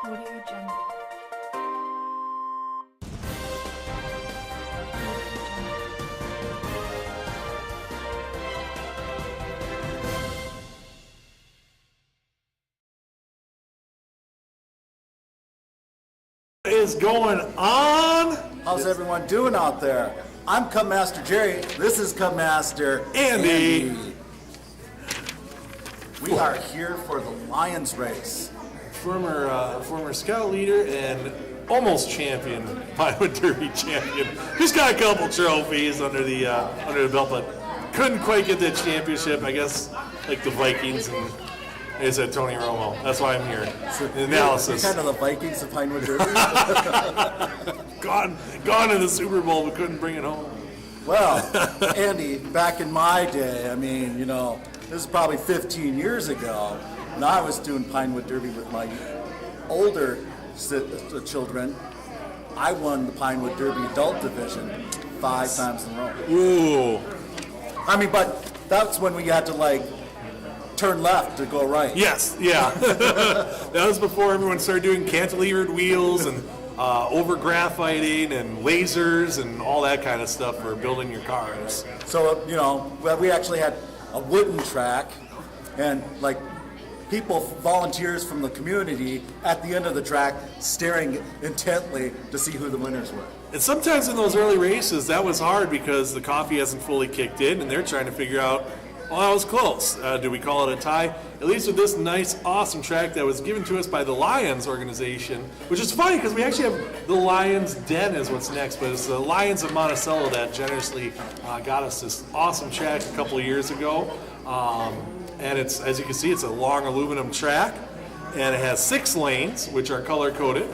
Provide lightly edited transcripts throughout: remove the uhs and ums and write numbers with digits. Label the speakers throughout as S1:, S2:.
S1: Audio Jungle.
S2: What is going on?
S3: How's everyone doing out there? I'm Cub Master Jerry. This is Cub Master
S2: Andy.
S3: We are here for the Lions race.
S2: Former scout leader and almost champion, Pinewood Derby champion. Just got a couple trophies under the belt, but couldn't quite get that championship. I guess like the Vikings and they said Tony Romo. That's why I'm here. The analysis.
S3: You're kind of the Vikings of Pinewood Derby.
S2: gone in the Super Bowl, but couldn't bring it home.
S3: Well, Andy, back in my day, I mean, you know, this is probably 15 years ago, when I was doing Pinewood Derby with my older children. I won the Pinewood Derby adult division 5 times in a row.
S2: Ooh.
S3: I mean, but that's when we had to, like, turn left to go right.
S2: Yes, yeah. That was before everyone started doing cantilevered wheels and over graphiting and lasers and all that kind of stuff for building your cars.
S3: So, you know, we actually had a wooden track and, like, people, volunteers from the community at the end of the track staring intently to see who the winners were.
S2: And sometimes in those early races, that was hard because the coffee hasn't fully kicked in and they're trying to figure out, well, that was close. Do we call it a tie? At least with this nice, awesome track that was given to us by the Lions organization, which is funny because we actually have the Lions Den is what's next, but it's the Lions of Monticello that generously got us this awesome track a couple of years ago. And it's, as you can see, it's a long aluminum track, and it has 6 lanes, which are color-coded.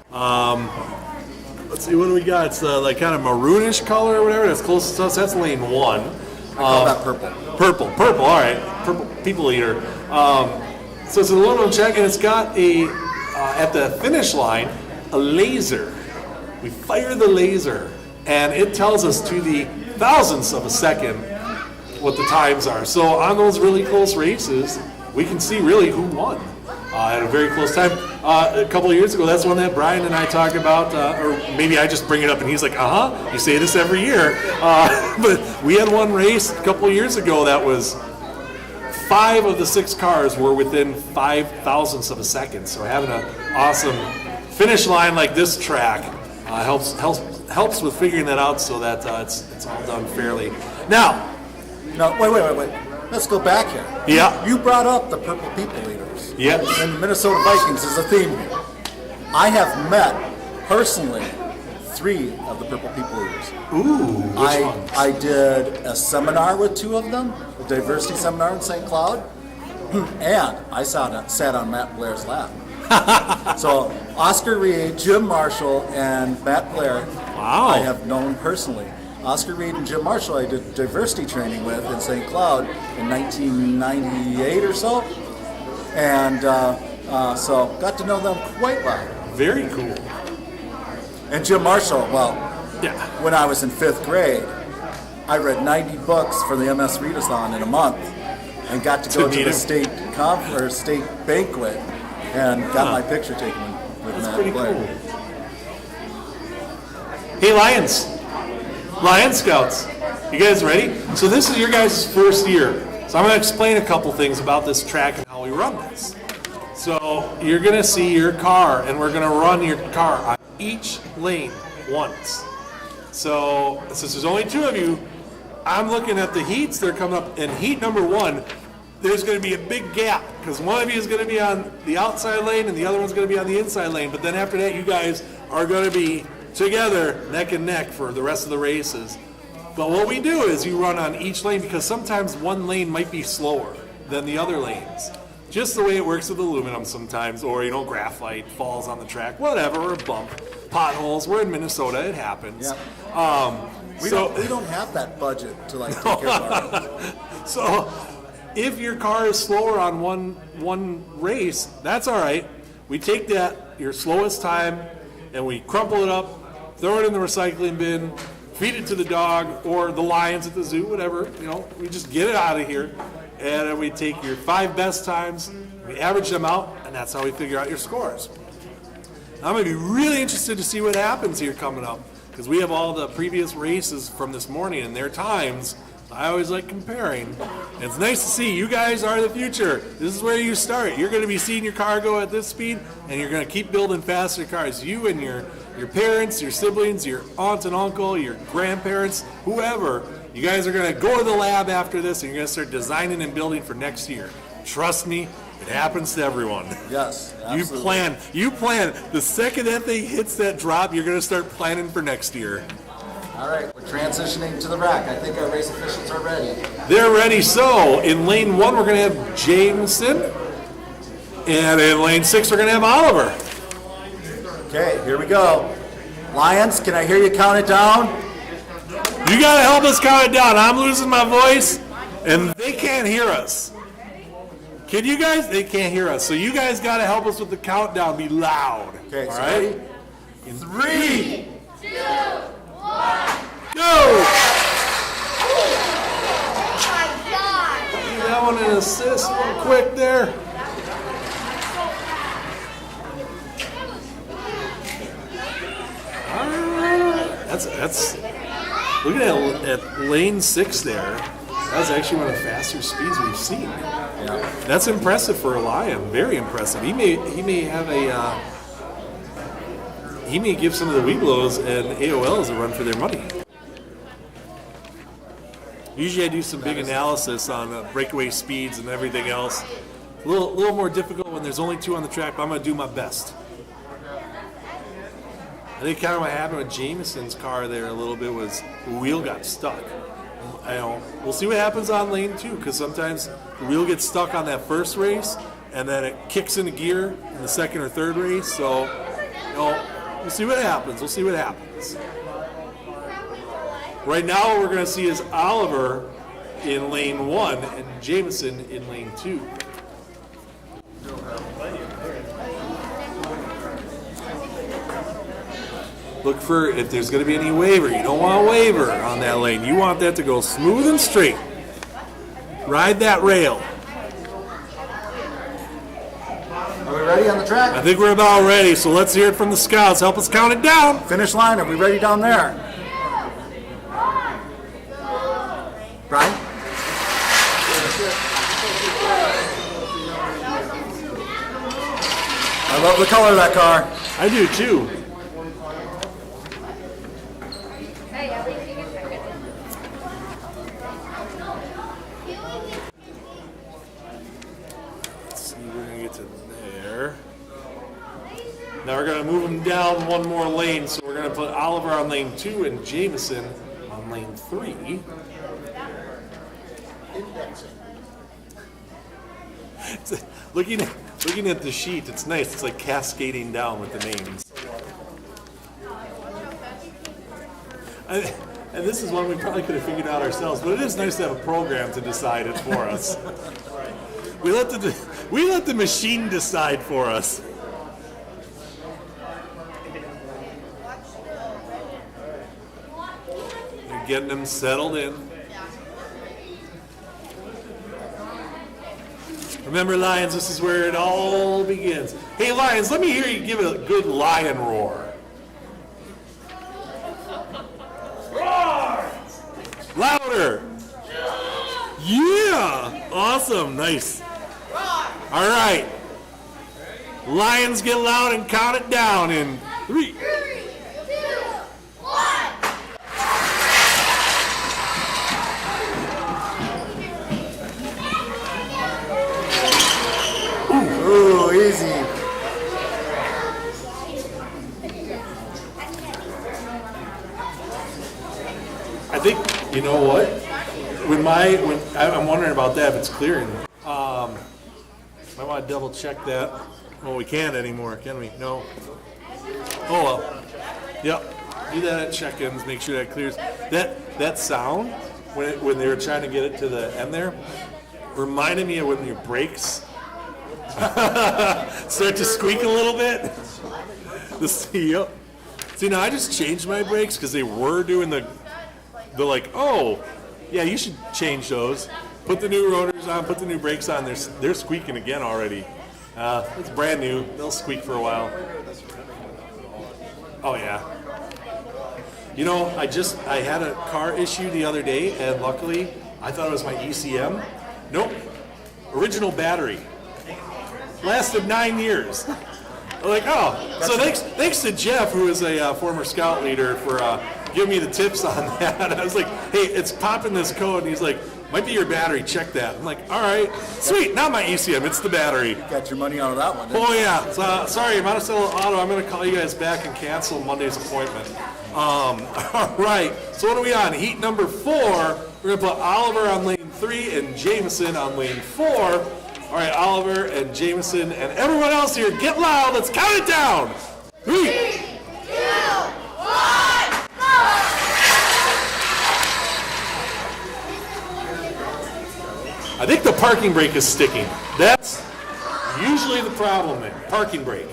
S2: Let's see, what do we got? It's like kind of maroonish color or whatever. That's closest to us. That's lane 1.
S3: I call that purple.
S2: Purple, all right. Purple people eater. So it's an aluminum track, and it's got a, at the finish line, a laser. We fire the laser, and it tells us to the thousandths of a second what the times are. So on those really close races, we can see really who won at a very close time. A couple of years ago, that's one that Brian and I talk about, or maybe I just bring it up and he's like, you say this every year. But we had one race a couple of years ago that was 5 of the 6 cars were within 5 thousandths of a second. So having an awesome finish line like this track helps with figuring that out so that it's all done fairly. Now,
S3: wait. Let's go back here.
S2: Yeah.
S3: You brought up the Purple People Eaters.
S2: Yeah.
S3: And the Minnesota Vikings is a theme here. I have met, personally, 3 of the Purple People Eaters.
S2: Ooh, which ones?
S3: I did a seminar with 2 of them, a diversity seminar in St. Cloud, and I sat on Matt Blair's lap. So Oscar Reed, Jim Marshall, and Matt Blair,
S2: wow.
S3: I have known personally. Oscar Reed and Jim Marshall I did diversity training with in St. Cloud in 1998 or so. And so got to know them quite well.
S2: Very cool.
S3: And Jim Marshall, well,
S2: Yeah.
S3: when I was in 5th grade, I read 90 books for the MS Readathon in a month and got to go to the state banquet and got my picture taken with
S2: That's
S3: Matt
S2: pretty
S3: Blair.
S2: cool. Hey, Lion Scouts, you guys ready? So this is your guys' first year. So I'm going to explain a couple things about this track and how we run this. So you're going to see your car, and we're going to run your car on each lane once. So since there's only 2 of you, I'm looking at the heats. They're coming up, and heat number 1, there's going to be a big gap because one of you is going to be on the outside lane and the other one's going to be on the inside lane. But then after that, you guys are going to be together, neck and neck for the rest of the races. But what we do is you run on each lane because sometimes one lane might be slower than the other lanes. Just the way it works with aluminum sometimes, or, you know, graphite falls on the track, whatever, or a bump, potholes. We're in Minnesota, it happens.
S3: Yeah. We don't have that budget to, like, take care of our
S2: So if your car is slower on one race, that's all right. We take your slowest time and we crumple it up, throw it in the recycling bin, feed it to the dog or the lions at the zoo, whatever. You know, we just get it out of here, and then we take your 5 best times, we average them out, and that's how we figure out your scores. I'm going to be really interested to see what happens here coming up, because we have all the previous races from this morning and their times. I always like comparing. And it's nice to see you guys are the future. This is where you start. You're going to be seeing your car go at this speed, and you're going to keep building faster cars. You and your parents, your siblings, your aunt and uncle, your grandparents, whoever, you guys are going to go to the lab after this, and you're going to start designing and building for next year. Trust me, it happens to everyone.
S3: Yes, absolutely.
S2: You plan. The second that thing hits that drop, you're going to start planning for next year.
S3: All right, we're transitioning to the rack. I think our race officials are ready.
S2: They're ready. So in lane 1, we're going to have Jameson. And in lane 6, we're going to have Oliver.
S3: Okay, here we go. Lions, can I hear you count it down?
S2: You got to help us count it down. I'm losing my voice, and they can't hear us. Can you guys? They can't hear us. So you guys got to help us with the countdown. Be loud.
S3: Okay,
S2: all
S3: so
S2: right?
S3: ready? In 3, 2, 1.
S2: Go!
S1: Oh my God!
S2: Give that one an assist real quick there. That's look at lane 6 there. That was actually one of the faster speeds we've seen.
S3: Yeah.
S2: That's impressive for a Lion. Very impressive. He may have a he may give some of the Weeblos and AOLs a run for their money. Usually I do some big analysis on breakaway speeds and everything else. A little more difficult when there's only 2 on the track, but I'm going to do my best. I think kind of what happened with Jameson's car there a little bit was the wheel got stuck. We'll see what happens on lane 2, because sometimes the wheel gets stuck on that first race and then it kicks into gear in the second or third race. So, we'll see what happens. Right now, what we're going to see is Oliver in lane 1 and Jameson in lane 2. Look for if there's going to be any waver. You don't want a waver on that lane. You want that to go smooth and straight. Ride that rail.
S3: Are we ready on the track?
S2: I think we're about ready, so let's hear it from the scouts. Help us count it down.
S3: Finish line, are we ready down there? Brian? I love the color of that car.
S2: I do too. Let's see, we're going to get to there. Now we're going to move them down one more lane, so we're going to put Oliver on lane 2 and Jameson on lane 3. Looking at the sheet, it's nice. It's like cascading down with the names. And this is one we probably could have figured out ourselves, but it is nice to have a program to decide it for us. We let the machine decide for us. You're getting them settled in. Remember, Lions, this is where it all begins. Hey, Lions, let me hear you give a good lion roar. Roar! Louder! Yeah! Awesome, nice. All right. Lions, get loud and count it down in 3.
S1: 3, 2, 1.
S3: Ooh, easy.
S2: I think, you know what? I'm wondering about that if it's clearing. Might want to double check that. Well, we can't anymore, can we? No. Oh well. Yep. Do that at check-ins. Make sure that clears. That sound when they were trying to get it to the end there reminded me of when your brakes start to squeak a little bit. Yep. See, now I just changed my brakes because they were doing the like, oh, yeah, you should change those. Put the new rotors on, put the new brakes on. They're squeaking again already. It's brand new. They'll squeak for a while. Oh yeah. You know, I had a car issue the other day, and luckily I thought it was my ECM. Nope. Original battery. Lasted 9 years. I'm like, oh. So thanks to Jeff, who is a former scout leader, for giving me the tips on that. I was like, hey, it's popping this code, and he's like, might be your battery, check that. I'm like, all right, sweet, not my ECM, it's the battery.
S3: Got your money out of that one, didn't you?
S2: Oh yeah, so, sorry, Monticello Auto, I'm gonna call you guys back and cancel Monday's appointment. All right, so what are we on? Heat number 4, we're gonna put Oliver on lane 3 and Jameson on lane 4. All right, Oliver and Jameson and everyone else here, get loud, let's count it down. 3, 2, 1, go! I think the parking brake is sticking. That's usually the problem there. Parking brake.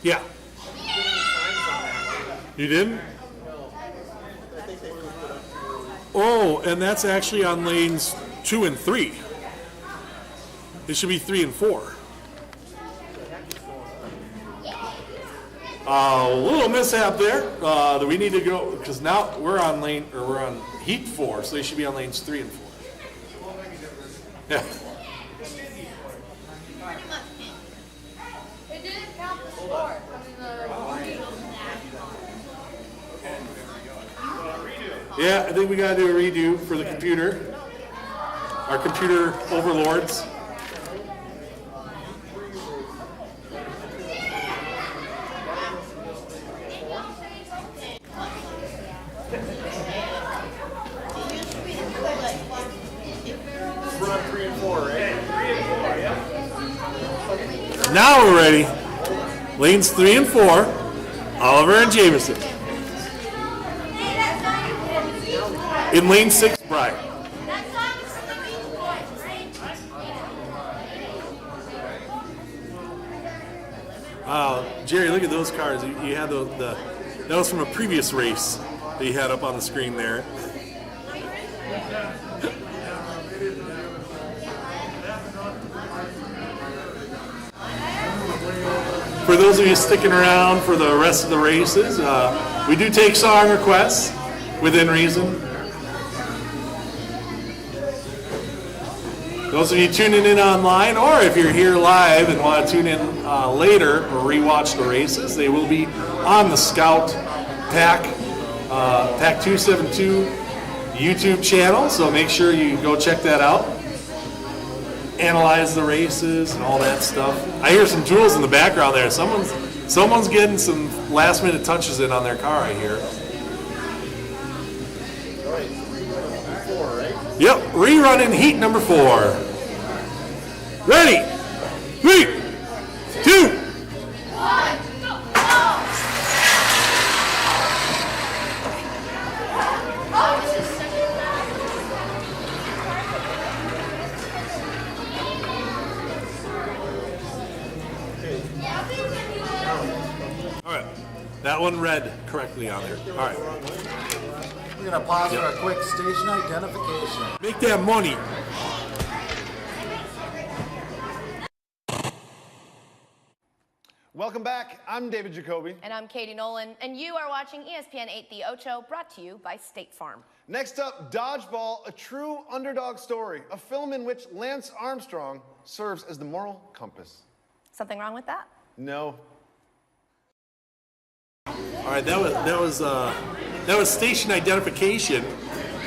S2: Yeah. You didn't? Oh, and that's actually on lanes 2 and 3. It should be 3 and 4. A little mishap there. That we need to go, because now we're on heat 4, so they should be on lanes 3 and 4. Yeah.
S1: It didn't count the score.
S2: Yeah, I think we gotta do a redo for the computer. Our computer overlords. Now we're ready. Lanes 3 and 4, Oliver and Jameson. In lane 6, Brian. Jerry, look at those cars. You had that was from a previous race that you had up on the screen there. For those of you sticking around for the rest of the races, we do take song requests within reason. Those of you tuning in online, or if you're here live and want to tune in later or rewatch the races, they will be on the Scout Pack 272 YouTube channel, so make sure you go check that out. Analyze the races and all that stuff. I hear some tools in the background there. Someone's getting some last minute touches in on their car, I hear. Yep, rerunning heat number 4. Ready? 3, 2, 1, go! All right, that one read correctly on there. All right.
S3: We're going to pause for a quick station identification.
S2: Make that money.
S4: Welcome back. I'm David Jacoby.
S5: And I'm Katie Nolan, and you are watching ESPN 8 The Ocho, brought to you by State Farm.
S4: Next up, Dodgeball, a true underdog story, a film in which Lance Armstrong serves as the moral compass.
S5: Something wrong with that?
S4: No.
S2: All right, that was station identification.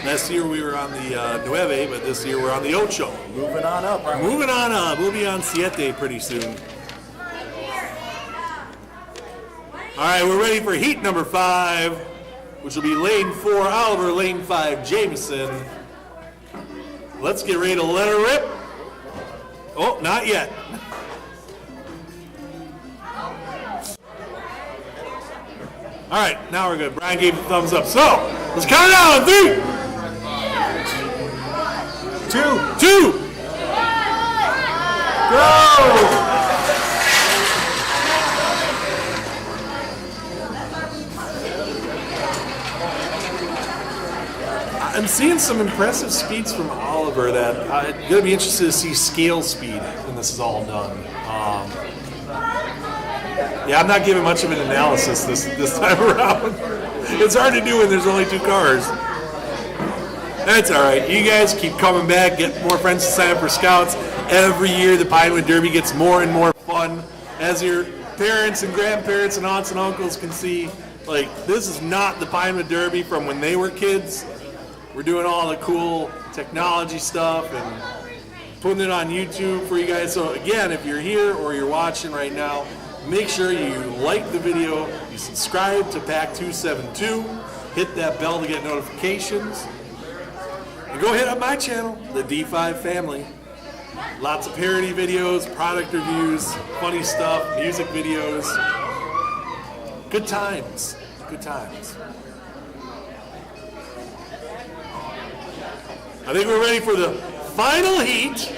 S2: Last year we were on the Nueve, but this year we're on the Ocho.
S3: Moving on up, aren't we?
S2: Moving on up. We'll be on Siete pretty soon. All right, we're ready for heat number 5, which will be lane 4, Oliver, lane 5, Jameson. Let's get ready to let her rip. Oh, not yet. All right, now we're good. Brian gave the thumbs up. So, let's count it down. 3, 2, go! seeing some impressive speeds from Oliver that I'm going to be interested to see scale speed when this is all done. Yeah, I'm not giving much of an analysis this time around. It's hard to do when there's only 2 cars. That's all right. You guys keep coming back, get more friends to sign up for Scouts. Every year the Pinewood Derby gets more and more fun. As your parents and grandparents and aunts and uncles can see, like, this is not the Pinewood Derby from when they were kids. We're doing all the cool technology stuff and putting it on YouTube for you guys. So again, if you're here or you're watching right now, make sure you like the video, you subscribe to Pack 272, hit that bell to get notifications, and go hit up my channel, the D5 Family. Lots of parody videos, product reviews, funny stuff, music videos. Good times. Good times. I think we're ready for the final heat.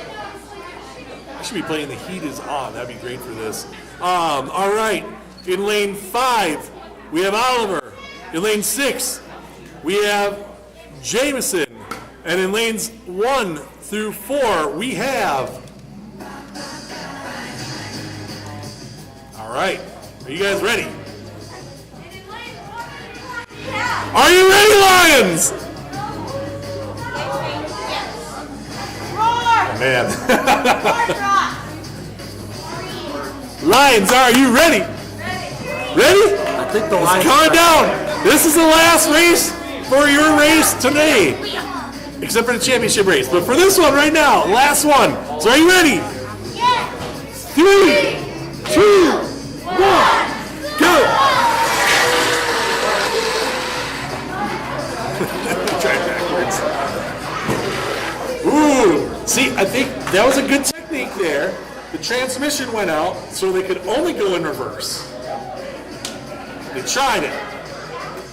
S2: I should be playing The Heat Is On. That'd be great for this. All right. In lane 5, we have Oliver. In lane 6, we have Jameson. And in lanes 1 through 4, we have... All right. Are you guys ready? Are you ready, Lions? Oh, man. Lions, are you ready? Ready?
S3: I think the
S2: Let's
S3: Lions
S2: calm down. This is the last race for your race today. Except for the championship race. But for this one right now, last one. So are you ready? Yes. 3, 2, 1, go. Try backwards. Ooh. See, I think that was a good technique there. The transmission went out, so they could only go in reverse. They tried it.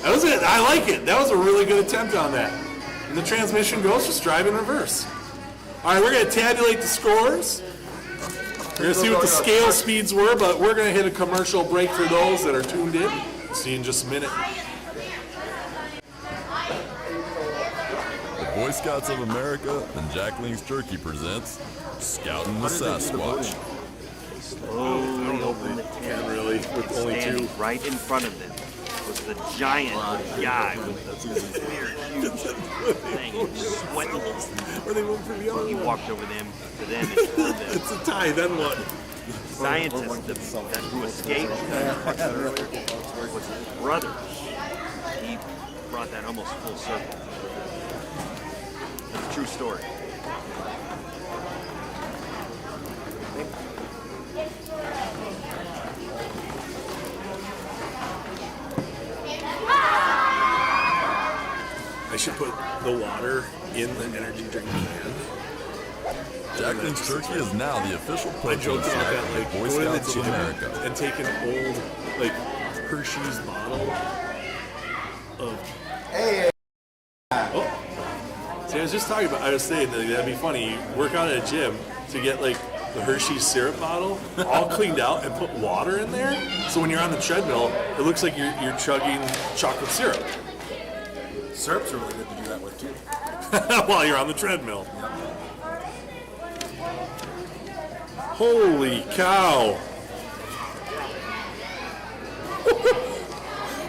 S2: That was it. I like it. That was a really good attempt on that. And the transmission goes, just drive in reverse. All right, we're going to tabulate the scores. We're going to see what the scale speeds were, but we're going to hit a commercial break for those that are tuned in. See you in just a minute.
S6: The Boy Scouts of America and Jacqueline's Turkey presents Scouting the Sasquatch.
S7: Slowly open the tent.
S2: Really, with only 2.
S7: Standing right in front of them was the giant guy with the clear, huge thing, sweating.
S2: Or they went for the other
S7: He
S2: one.
S7: walked over them to them and told them.
S2: It's a tie, then what?
S7: Scientist who escaped was his brother. He brought that almost full circle. It's a true story.
S2: I should put the water in the energy drink can.
S6: Jacqueline's Turkey is now the official
S2: I
S6: protein
S2: joked about
S6: snack
S2: that,
S6: of
S2: like
S6: the Boy
S2: go to the
S6: Scouts of
S2: gym
S6: America.
S2: and take an old, like, Hershey's bottle of.
S3: Hey.
S2: Oh, see, I was just talking about. I was saying that that'd be funny. You work out at a gym to get like the Hershey's syrup bottle all cleaned out and put water in there. So when you're on the treadmill, it looks like you're chugging chocolate syrup
S3: Syrup's really good to do that with, too.
S2: while you're on the treadmill. Holy cow!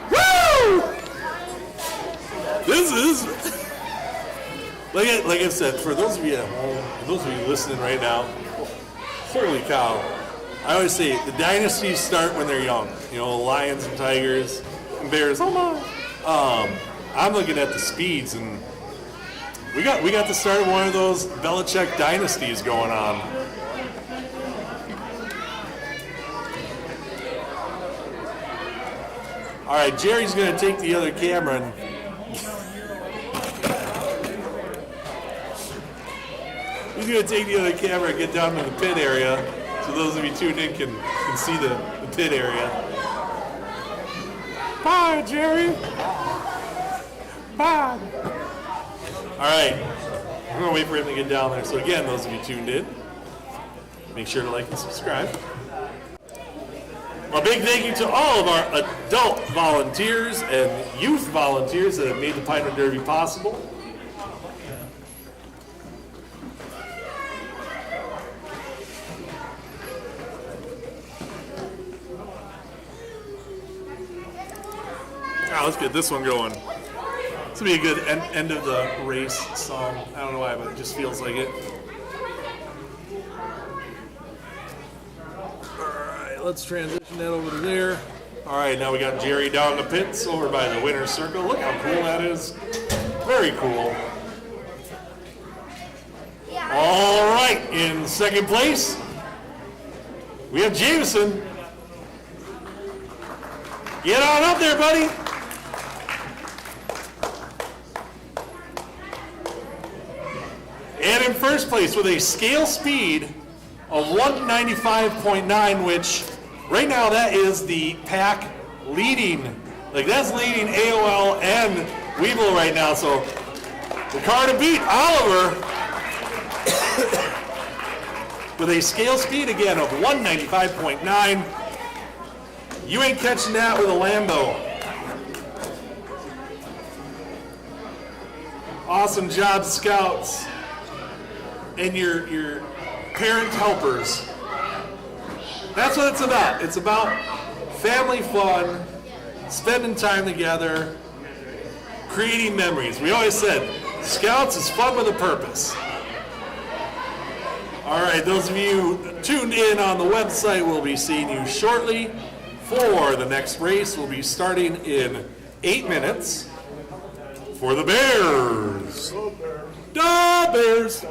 S2: Woo! This is like I said, for those of you at home, for those of you listening right now, holy cow! I always say the dynasties start when they're young. You know, lions and tigers and bears. Oh my! I'm looking at the speeds, and we got the start of one of those Belichick dynasties going on. All right, Jerry's going to take the other camera and he's going to take the other camera and get down to the pit area, so those of you tuned in can see the pit area. Bye, Jerry. Bye. All right, I'm going to wait for him to get down there. So again, those of you tuned in, make sure to like and subscribe. A big thank you to all of our adult volunteers and youth volunteers that have made the Pinewood Derby possible. let's get this one going. This will be a good end of the race song. I don't know why, but it just feels like it. All right, let's transition that over to there. All right, now we got Jerry down the pits over by the winner's circle. Look how cool that is. Very cool. All right, in second place, we have Jameson. Get on up there, buddy. And in first place with a scale speed of 195.9, which right now that is the pack leading. Like that's leading AOL and Weeble right now. So the car to beat, Oliver, with a scale speed again of 195.9. You ain't catching that with a Lambo. Awesome job, Scouts. And your parent helpers. That's what it's about. It's about family fun, spending time together, creating memories. We always said, Scouts is fun with a purpose. All right, those of you tuned in on the website will be seeing you shortly for the next race. We'll be starting in 8 minutes for the Bears. The Bears.